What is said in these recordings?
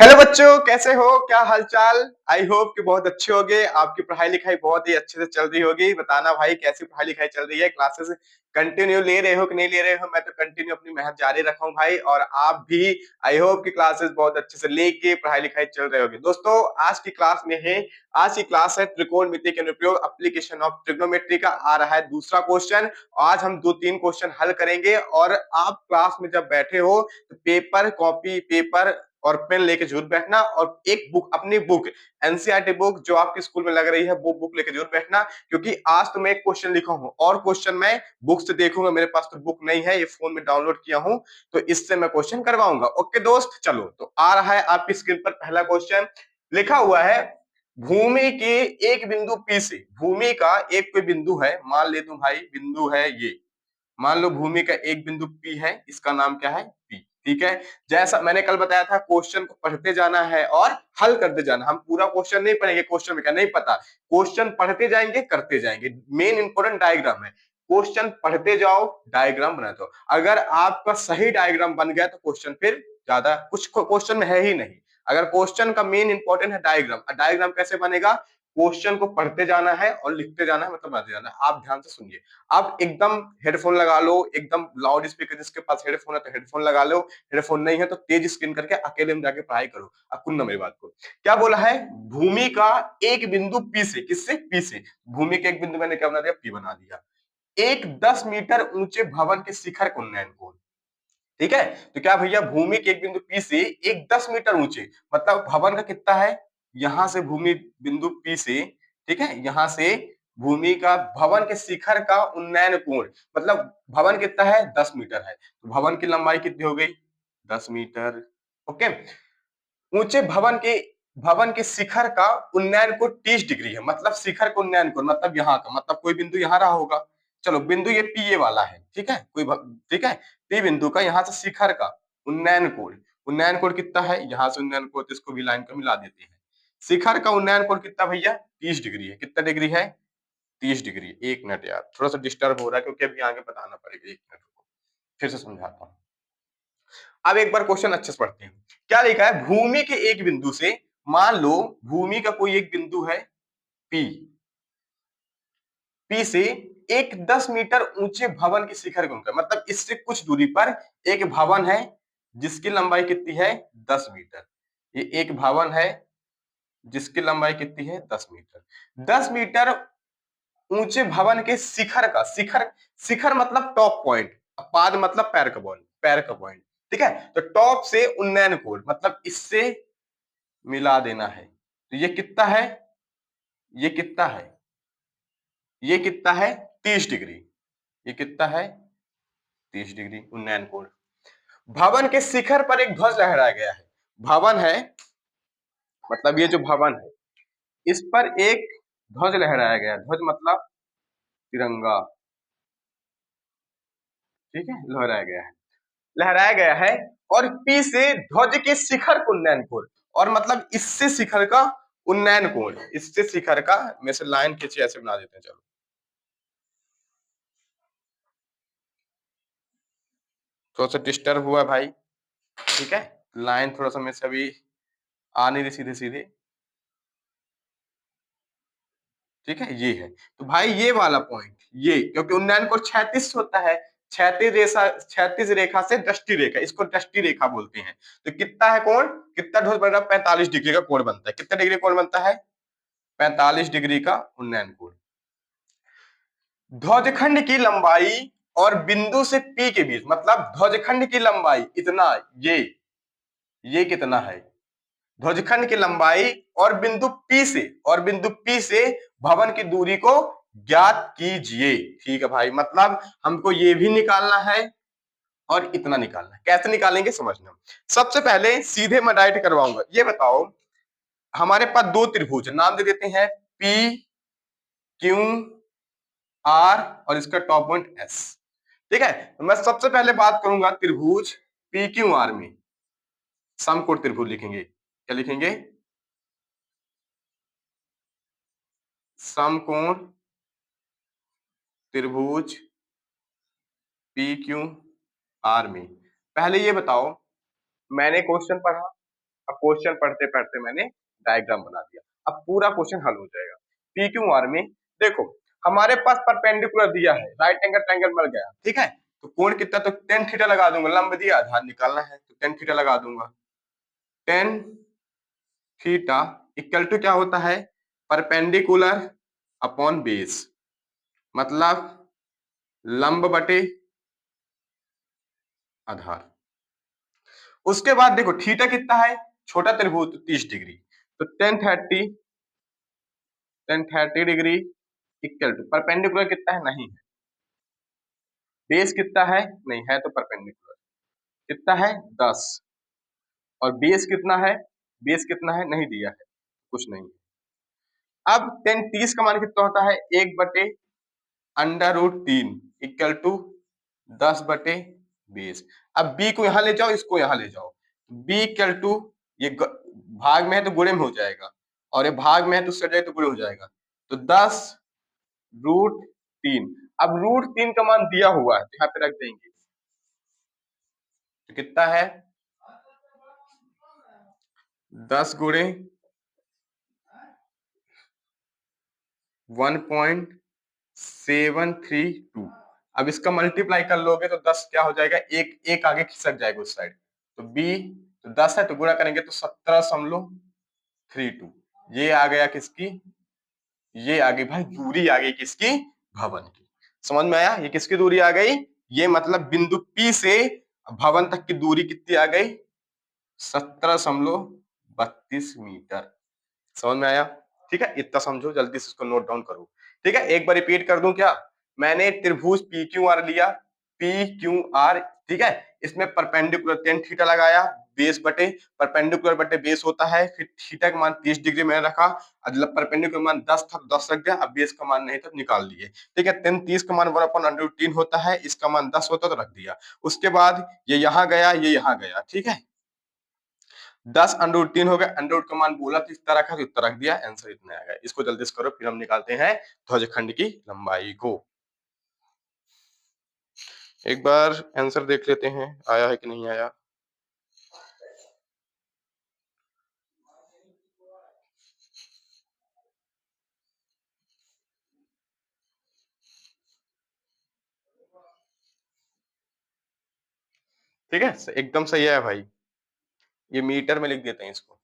Hello बच्चों, कैसे हो? क्या हालचाल? आई होप कि बहुत अच्छे होगे। आपकी पढ़ाई लिखाई बहुत ही अच्छे से चल रही होगी। बताना भाई, कैसी पढ़ाई लिखाई चल रही है? क्लासेस कंटिन्यू ले रहे हो कि नहीं ले रहे हो? मैं तो कंटिन्यू अपनी मेहनत जारी रखा हूं भाई, और आप भी आई होप कि क्लासेस बहुत अच्छे से लेके पढ़ाई लिखाई चल रहे होगी। दोस्तों, आज की क्लास में है आज की क्लास है त्रिकोणमिति के अनुप्रयोग, एप्लीकेशन ऑफ ट्रिग्नोमेट्री का आ रहा है दूसरा क्वेश्चन। आज हम दो तीन क्वेश्चन हल करेंगे, और आप क्लास में जब बैठे हो तो पेपर, कॉपी, पेपर और पेन लेके जरूर बैठना, और एक बुक, अपनी बुक, एनसीईआरटी बुक जो आपके स्कूल में लग रही है, वो बुक लेके जरूर बैठना। क्योंकि आज तो मैं एक क्वेश्चन लिखा हूं, और क्वेश्चन मैं बुक से देखूंगा। मेरे पास तो बुक नहीं है, ये फोन में डाउनलोड किया हूं, तो इससे मैं क्वेश्चन करवाऊंगा। ओके दोस्त, चलो तो आ रहा है आपकी स्क्रीन पर पहला क्वेश्चन। लिखा हुआ है, भूमि के एक बिंदु पी से, भूमि का एक कोई बिंदु है, मान ले तू भाई बिंदु है ये, मान लो भूमि का एक बिंदु P है, इसका नाम क्या है? P। ठीक है, जैसा मैंने कल बताया था, क्वेश्चन को पढ़ते जाना है और हल करते जाना। हम पूरा क्वेश्चन नहीं पढ़ेंगे, क्वेश्चन में क्या नहीं पता, क्वेश्चन पढ़ते जाएंगे, करते जाएंगे। मेन इंपोर्टेंट डायग्राम है, क्वेश्चन पढ़ते जाओ, डायग्राम बनाते जाओ। अगर आपका सही डायग्राम बन गया तो क्वेश्चन फिर ज्यादा कुछ क्वेश्चन में है ही नहीं। अगर क्वेश्चन का मेन इंपोर्टेंट है डायग्राम, डायग्राम कैसे बनेगा? क्वेश्चन को पढ़ते जाना है और लिखते जाना है, मतलब बनाते जाना है। आप ध्यान से सुनिए। आप एकदम हेडफोन लगा लो, एकदम लाउड स्पीकर, जिसके पास हेडफोन है तो हेडफोन लगा लो, हेडफोन नहीं है तो तेज स्क्रीन करके अकेले में जाके पढ़ाई करो। अब सुनना मेरी बात को। क्या बोला है? भूमि का एक बिंदु पी से, किससे? पी से। भूमि के एक बिंदु मैंने क्या बना दिया? पी बना दिया। एक 10 मीटर ऊंचे भवन के शिखर को उन्नयन को। ठीक है, तो क्या भैया, भूमि के एक बिंदु पी से एक 10 मीटर ऊंचे, मतलब भवन का कितना है? यहां से भूमि बिंदु पी से, ठीक है, यहां से भूमि का भवन के शिखर का उन्नयन कोण, मतलब भवन कितना है? 10 मीटर है, तो भवन की लंबाई कितनी हो गई? 10 मीटर। ओके, ऊंचे भवन के शिखर का उन्नयन कोण 30 डिग्री है, मतलब शिखर को उन्नयन कोण, मतलब यहाँ का, मतलब कोई बिंदु यहाँ रहा होगा। चलो, बिंदु ये पी ए वाला है, ठीक है, ठीक है, पी बिंदु का यहाँ से शिखर का उन्नयन कोण, उन्नयन कोण कितना है? यहाँ से उन्नयन कोण, तो इसको भी लाइन को मिला देते हैं। शिखर का उन्नयन कोण कितना भैया? 30 डिग्री है। कितना डिग्री है? 30 डिग्री। एक मिनट यार, थोड़ा सा डिस्टर्ब हो रहा है, क्योंकि अभी आगे बताना पड़ेगा। एक मिनट रुको, फिर से समझाता हूँ। अब एक बार क्वेश्चन अच्छे से पढ़ते हैं। क्या लिखा है? भूमि के एक बिंदु से, मान लो भूमि का कोई एक बिंदु है पी, पी से एक 10 मीटर ऊंचे भवन के शिखर को उनका, मतलब इससे कुछ दूरी पर एक भवन है जिसकी लंबाई कितनी है? 10 मीटर। ये एक भवन है जिसकी लंबाई कितनी है? 10 मीटर। 10 मीटर ऊंचे भवन के शिखर का, शिखर, शिखर मतलब टॉप पॉइंट, पाद मतलब पैर का पॉइंट, पैर का पॉइंट। ठीक है, तो टॉप से उन्नयन कोण, मतलब इससे मिला देना है। तो ये कितना है? ये कितना है? ये कितना है? 30 डिग्री। ये कितना है? 30 डिग्री उन्नयन कोण। भवन के शिखर पर एक ध्वज लहराया गया है। भवन है, मतलब ये जो भवन है, इस पर एक ध्वज लहराया गया है। ध्वज मतलब तिरंगा, ठीक है, लहराया गया है, लहराया गया है। और पी से ध्वज के शिखर को उन्नयन कोण, और मतलब इससे शिखर का उन्नयन कोण, इससे शिखर का, में से लाइन खींचे ऐसे बना देते हैं। चलो, थोड़ा सा डिस्टर्ब हुआ भाई, ठीक है, लाइन थोड़ा सा में से अभी आ नहीं रही सीधे सीधे, ठीक है, ये है। तो भाई ये वाला पॉइंट, ये, क्योंकि उन्नयन कोण 36 होता है, क्षैतिज रेखा से दृष्टि रेखा, इसको दृष्टि रेखा बोलते हैं। तो कितना है कोण? कितना ध्वज बन रहा है? 45 डिग्री का कोण बनता है। कितना डिग्री कोण बनता है? 45 डिग्री का उन्नयन कोण। ध्वजखंड की लंबाई और बिंदु से पी के बीच, मतलब ध्वजखंड की लंबाई इतना, ये कितना है? ध्वजखंड की लंबाई और बिंदु P से, और बिंदु P से भवन की दूरी को ज्ञात कीजिए। ठीक है भाई, मतलब हमको ये भी निकालना है और इतना निकालना है। कैसे निकालेंगे समझना। सबसे पहले सीधे मैं डायरेक्ट करवाऊंगा। ये बताओ, हमारे पास दो त्रिभुज, नाम दे देते हैं P Q R, और इसका टॉप पॉइंट S। ठीक है, तो मैं सबसे पहले बात करूंगा त्रिभुज P Q R में। समकोण त्रिभुज लिखेंगे। क्या लिखेंगे? समकोण त्रिभुज पी क्यू आर में। पहले ये बताओ, मैंने क्वेश्चन पढ़ा, अब क्वेश्चन पढ़ते पढ़ते मैंने डायग्राम बना दिया, अब पूरा क्वेश्चन हल हो जाएगा। पी क्यू आर में देखो हमारे पास परपेंडिकुलर दिया है, राइट एंगल ट्रायंगल मिल गया, ठीक है, तो कोण कितना, तो टेन थीटा लगा दूंगा, लंब दिया आधार निकालना है तो टेन थीटा लगा दूंगा। टेन थीटा इक्वल टू क्या होता है, परपेंडिकुलर अपॉन बेस, मतलब लंब बटे आधार। उसके बाद देखो थीटा कितना है, छोटा त्रिभुज 30 डिग्री, तो tan thirty degree equal to perpendicular कितना है, नहीं है, बेस कितना है, नहीं है, तो परपेंडिकुलर कितना है 10, और बेस कितना है, बेस कितना है नहीं दिया है, कुछ नहीं। अब टेन 30 का मान कितना होता है, 1 बटे √3 इक्वल टू 10 बटे 20। अब b को यहां ले जाओ, इसको यहां ले जाओ, b इक्वल टू ये भाग में है तो गुणे में हो जाएगा, और ये भाग में है तो सट जाए तो गुणे हो जाएगा, तो 10√3। अब √3 का मान दिया हुआ है तो यहाँ पे रख देंगे, तो कितना है 10 गुणे 1.732। अब इसका मल्टीप्लाई कर लोगे तो 10 क्या हो जाएगा, एक एक आगे खिसक जाएगा उस साइड, तो b तो 10 है तो गुणा करेंगे तो 17.32। ये आ गया किसकी, ये आ गई भाई दूरी आ गई किसकी, भवन की। समझ में आया, ये किसकी दूरी आ गई, ये मतलब बिंदु P से भवन तक की दूरी कितनी आ गई, 17.32 मीटर। समझ में आया, ठीक है, इतना समझो, जल्दी से इसको नोट डाउन करो, ठीक है। एक बार रिपीट कर दूं क्या, मैंने त्रिभुज पी क्यू आर लिया, पी क्यू आर, ठीक है, इसमें परपेंडिकुलर टेन थीटा लगाया, बेस बटे परपेंडिकुलर बटे बेस होता है, फिर थीटा का मान 30 डिग्री मैंने रखा, मतलब परपेंडिकुलर मान 10 था 10 रख दिया, अब बेस का मान नहीं था निकाल लिए, ठीक है। टेन 30 का मान 1/√3 होता है, इसका मान 10 होता तो रख दिया, उसके बाद ये यहाँ गया, ये यहाँ गया, ठीक है, 10√3 हो गया, अंडर का मान बोला तो इतना रखा तो इतना रख दिया, आंसर इतना आ गया। इसको जल्दी से करो, फिर हम निकालते हैं ध्वजखंड की लंबाई को। एक बार आंसर देख लेते हैं आया है कि नहीं आया। ठीक है, एकदम सही है भाई, ये मीटर में लिख देते हैं इसको।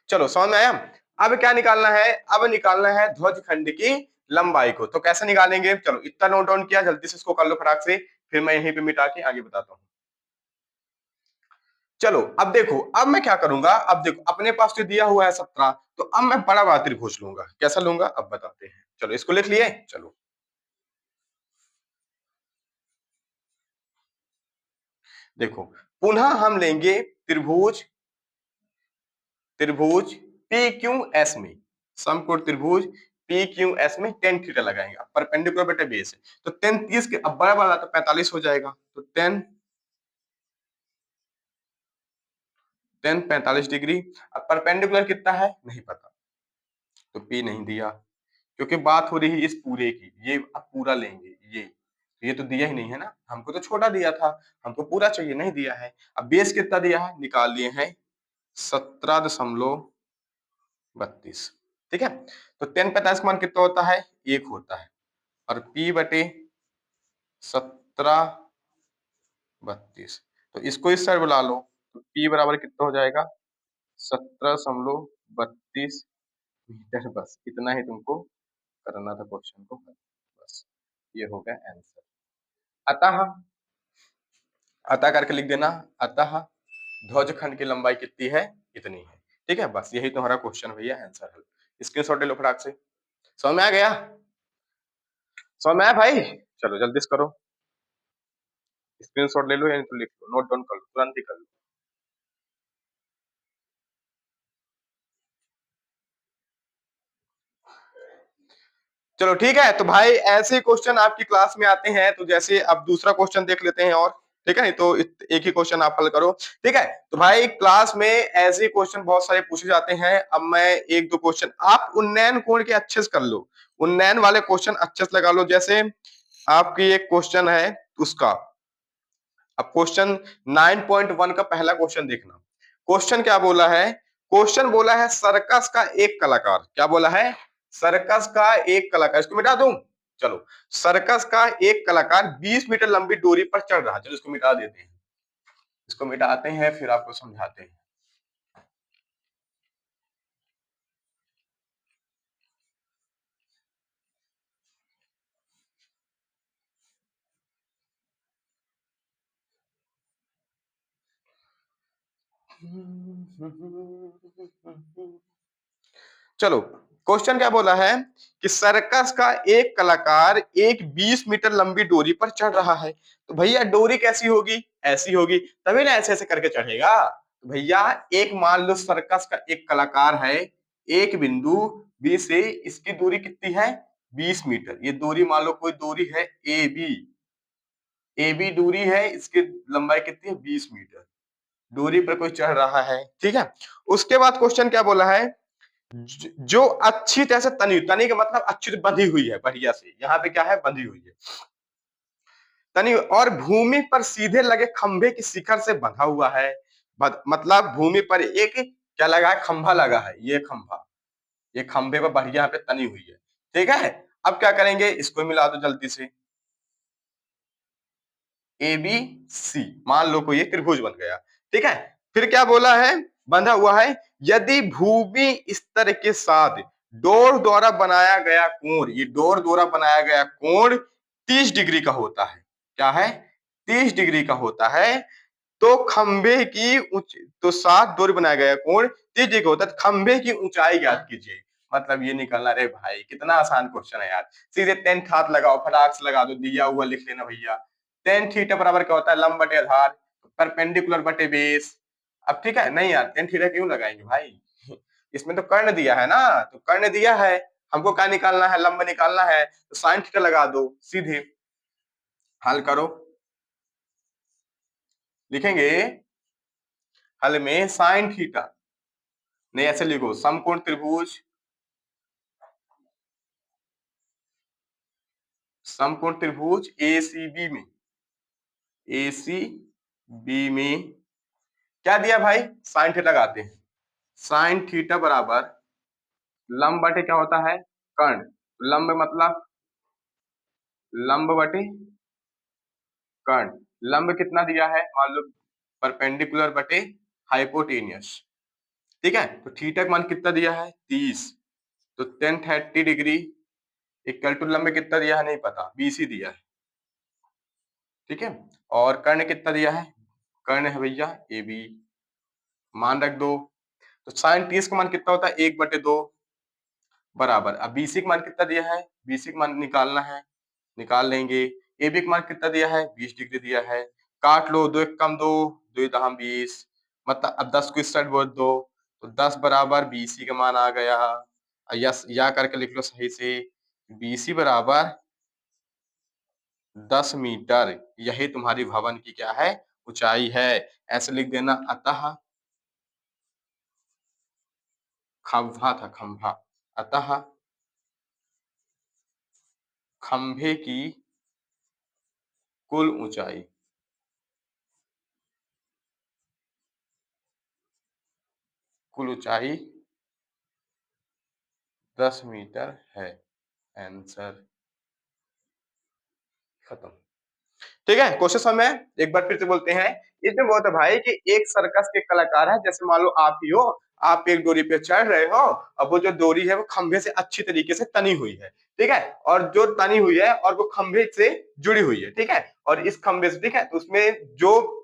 चलो समझ में आया। अब क्या निकालना है, अब निकालना है ध्वजखंड की लंबाई को, तो कैसे निकालेंगे, चलो इतना नोट डाउन किया, जल्दी से इसको कर लो फटाक से, फिर मैं यहीं पे मिटा के आगे बताता हूँ। चलो अब देखो, अब मैं क्या करूंगा, अब देखो अपने पास तो दिया हुआ है 17, तो अब मैं बड़ा बड़ा त्रिभुज लूंगा, कैसा लूंगा अब बताते हैं। चलो इसको लिख लिए, चलो देखो पुनः हम लेंगे त्रिभुज, त्रिभुज पी क्यू एस में, समकोण त्रिभुज पी क्यू एस में टेन थीटा लगाएंगे, परपेंडिकुलर बटे बेस है, तो टेन 30 के अब बड़ा वाला तो 45 हो जाएगा, तो टेन 45 डिग्री। अब परपेंडिकुलर कितना है नहीं पता, तो पी नहीं दिया, क्योंकि बात हो रही है इस पूरे की, ये अब पूरा लेंगे, ये तो दिया ही नहीं है ना, हमको तो छोटा दिया था, हमको पूरा चाहिए, नहीं दिया है। अब बेस कितना दिया है, निकाल लिए हैं 17.32, ठीक है, तो टेन 45 का मान कितना होता है, 1 होता है, और P बटे 17.32, तो इसको इस साइड बुला लो, तो P बराबर कितना हो जाएगा 17.32 मीटर। बस इतना ही तुमको करना था क्वेश्चन को, बस ये हो गया आंसर। अतः अतः करके लिख देना, अतः ध्वजखंड की लंबाई कितनी है, इतनी है, ठीक है, बस यही तुम्हारा क्वेश्चन भैया, आंसर है। स्क्रीनशॉट ले लो फटाक से, समझ में आ गया, समझ में आया भाई, चलो जल्दी से करो, स्क्रीनशॉट ले लो या तो लिख लो, नोट डाउन कर लो, तुरंत ही कर लो। चलो ठीक है, तो भाई ऐसे क्वेश्चन आपकी क्लास में आते हैं, तो जैसे अब दूसरा क्वेश्चन देख लेते हैं, और ठीक है, नहीं तो एक ही क्वेश्चन आप हल करो, ठीक है। तो भाई क्लास में ऐसे क्वेश्चन बहुत सारे पूछे जाते हैं, अब मैं एक दो क्वेश्चन, आप उन्नयन कोण के अच्छे से कर लो, उन्नयन वाले क्वेश्चन अच्छे से लगा लो, जैसे आपकी एक क्वेश्चन है उसका, अब क्वेश्चन 9.1 का पहला क्वेश्चन देखना, क्वेश्चन क्या बोला है? क्वेश्चन बोला है सर्कस का एक कलाकार, क्या बोला है? सर्कस का एक कलाकार, इसको मिटा दूं? चलो, सर्कस का एक कलाकार 20 मीटर लंबी डोरी पर चढ़ रहा है। चलो इसको मिटा देते हैं, इसको मिटाते हैं फिर आपको समझाते हैं। चलो, क्वेश्चन क्या बोला है कि सर्कस का एक कलाकार एक 20 मीटर लंबी डोरी पर चढ़ रहा है। तो भैया डोरी कैसी होगी? ऐसी होगी, तभी ना ऐसे ऐसे करके चढ़ेगा। तो भैया एक मान लो सर्कस का एक कलाकार है, एक बिंदु बी से इसकी दूरी कितनी है? 20 मीटर। ये दूरी मान लो कोई दूरी है ए बी, ए बी दूरी है, इसकी लंबाई कितनी है? 20 मीटर। दूरी पर कोई चढ़ रहा है, ठीक है। उसके बाद क्वेश्चन क्या बोला है? जो अच्छी तरह से तनी, तनी का मतलब अच्छी तरह बंधी हुई है, बढ़िया से, यहाँ पे क्या है? बंधी हुई है, तनी, और भूमि पर सीधे लगे खंभे की शिखर से बंधा हुआ है। मतलब भूमि पर एक क्या लगा है? खंभा लगा है, ये खंभा, ये खंभे पर बढ़िया यहाँ पे तनी हुई है, ठीक है। अब क्या करेंगे? इसको मिला दो जल्दी से, ए बी सी, मान लो कोई ये त्रिभुज बन गया, ठीक है। फिर क्या बोला है? बंधा हुआ है, यदि भूमि स्तर के साथ डोर द्वारा बनाया गया कोण, ये डोर द्वारा बनाया गया कोण 30 डिग्री का होता है। क्या है? 30 डिग्री का होता है। तो खंभे की तो सात डोर बनाया गया कोण 30 डिग्री का होता है, तो खंभे की ऊंचाई ज्ञात कीजिए। मतलब ये निकलना, रे भाई कितना आसान क्वेश्चन है यार। सीधे टेन हाथ लगाओ, फटाक से लगा दो, दिया हुआ लिख लेना भैया। टेन थीटा बराबर क्या होता है? लंब बटे आधार, परपेंडिकुलर बटे बेस। अब ठीक है, नहीं यार टेन थीटा क्यों लगाएंगे भाई? इसमें तो कर्ण दिया है ना, तो कर्ण दिया है, हमको क्या निकालना है? लंब निकालना है, तो साइन थीटा लगा दो सीधे। हल करो, लिखेंगे हल में साइन थीटा, नहीं ऐसे लिखो, समकोण त्रिभुज, समकोण त्रिभुज एसीबी में, एसीबी में क्या दिया भाई? साइन थीटा लगाते हैं। साइन थीटा बराबर लंब बटे क्या होता है? कर्ण। लंब मतलब लंब बटे कर्ण। लंब कितना दिया है? मान लो परपेंडिकुलर बटे हाइपोटेनियस, ठीक है। तो थीटा का मान कितना दिया है? 30। तो टेन 30 डिग्री इक्वल टू लंब कितना दिया है? नहीं पता, 20 ही दिया है, ठीक है। और कर्ण कितना दिया है? कर्ण है भैया ए बी, मान रख दो। तो साइन 30 का मान कितना होता है? 1/2 बराबर, अब बीसी का मान कितना दिया है? बीसी का मान निकालना है, निकाल लेंगे। ए बी का मान कितना दिया है? 20 डिग्री दिया है। काट लो, 2 एक कम 2, 2 दहम 20, मतलब अब 10 को इस साइड बोल दो, तो 10 बराबर बीसी का मान आ गया। यस, या करके लिख लो सही से, बीसी बराबर 10 मीटर, यही तुम्हारी भवन की क्या है? ऊंचाई है। ऐसे लिख देना, अतः खंभा था, खंभा, अतः खंभे की कुल ऊंचाई, कुल ऊंचाई 10 मीटर है। आंसर खत्म, ठीक है। क्वेश्चन समझ में? एक बार फिर से बोलते हैं। इसमें बहुत है भाई कि एक सर्कस के कलाकार है, जैसे मान लो आप ही हो, आप एक डोरी पे चढ़ रहे हो, अब वो जो डोरी है वो खंभे से अच्छी तरीके से तनी हुई है, ठीक है। और जो तनी हुई है और वो खंभे से जुड़ी हुई है, ठीक है। और इस खंभे से, ठीक है, तो उसमें जो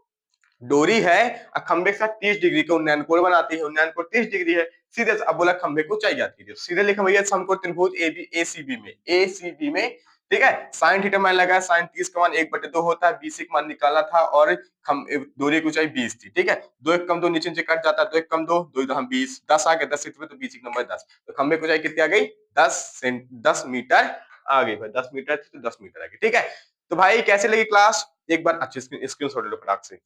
डोरी है खंभे के साथ 30 डिग्री का उन्नयन कोण बनाती है, उन्नयन कोण 30 डिग्री है। सीधे अब बोला खंभे को ऊंचाई ज्ञात कीजिए, सीधे लिखा भैया समकोण त्रिभुज एसीबी में, एसीबी में, ठीक है। साइन थीटा मान लगा, साइन 30 का मान 1/2 होता है, बीसी का मान निकाला था, और डोरी की ऊंचाई 20 थी, ठीक है। 2 एक कम 2 नीचे नीचे कट जाता है, 2 एक कम 2, 2 दहम 20, 10 आ गया, 10 से तो बीसी का नंबर 10, तो खंभे की ऊंचाई कितनी आ गई? 10 मीटर आ गई भाई, 10 मीटर थी तो 10 मीटर आ गई, ठीक है। तो भाई कैसे लगी क्लास? एक बार अच्छे स्क्रीनशॉट लो फटाक से।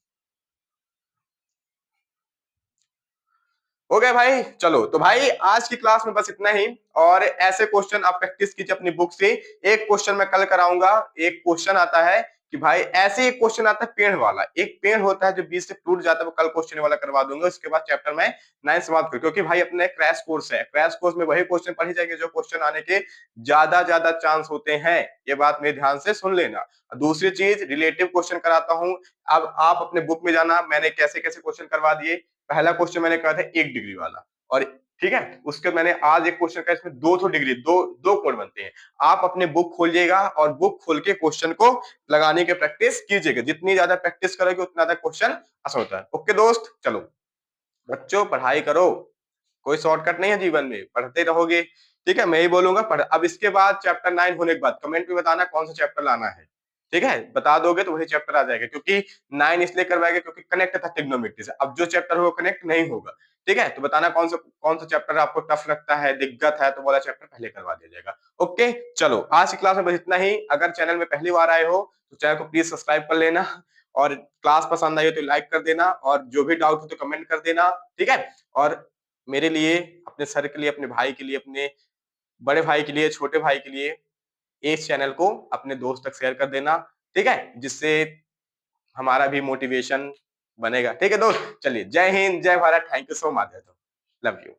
हो गया भाई? चलो, तो भाई आज की क्लास में बस इतना ही, और ऐसे क्वेश्चन आप प्रैक्टिस कीजिए अपनी बुक से। एक क्वेश्चन मैं कल कराऊंगा, एक क्वेश्चन आता है कि भाई ऐसे एक क्वेश्चन आता है पेड़ वाला, एक पेड़ होता है जो बीच से टूट जाता है, वो कल क्वेश्चन वाला करवा दूंगा। उसके बाद चैप्टर में 9 समाप्त कर, क्योंकि भाई अपने क्रैश कोर्स है, क्रैश कोर्स में वही क्वेश्चन पढ़े जाएंगे जो क्वेश्चन आने के ज्यादा चांस होते हैं। ये बात मेरे ध्यान से सुन लेना। दूसरी चीज, रिलेटिव क्वेश्चन कराता हूँ। अब आप अपने बुक में जाना, मैंने कैसे कैसे क्वेश्चन करवा दिए। पहला क्वेश्चन मैंने कहा था 1 डिग्री वाला, और ठीक है, उसके मैंने आज एक क्वेश्चन का, इसमें 2 डिग्री, दो कोण बनते हैं। आप अपने बुक खोलिएगा और बुक खोल के क्वेश्चन को लगाने की प्रैक्टिस कीजिएगा। जितनी ज्यादा प्रैक्टिस करोगे उतना ज्यादा क्वेश्चन आसान होता है। ओके दोस्त, चलो बच्चों पढ़ाई करो, कोई शॉर्टकट नहीं है जीवन में, पढ़ते रहोगे। ठीक है, मैं ही बोलूंगा पढ़। अब इसके बाद चैप्टर 9 होने के बाद कमेंट में बताना कौन सा चैप्टर लाना है। ठीक है, बता दोगे तो वही चैप्टर आ जाएगा, क्योंकि 9 इसलिए करवाएगा क्योंकि कनेक्ट था ट्रिग्नोमेट्री से। अब जो चैप्टर हो कनेक्ट नहीं होगा। ठीक है, तो बताना कौन सा चैप्टर आपको टफ लगता है, दिक्कत है, तो वाला चैप्टर पहले करवा दिया जाएगा। ओके, चलो आज की क्लास में बस इतना ही। अगर चैनल में पहली बार आए हो तो चैनल को प्लीज सब्सक्राइब कर लेना, और क्लास पसंद आई हो तो लाइक कर देना, और जो भी डाउट हो तो कमेंट कर देना। ठीक है, और मेरे लिए, अपने सर के लिए, अपने भाई के लिए, अपने बड़े भाई के लिए, छोटे भाई के लिए इस चैनल को अपने दोस्त तक शेयर कर देना। ठीक है, जिससे हमारा भी मोटिवेशन बनेगा। ठीक है दोस्त, चलिए जय हिंद, जय Bharat, thank you so much, love you.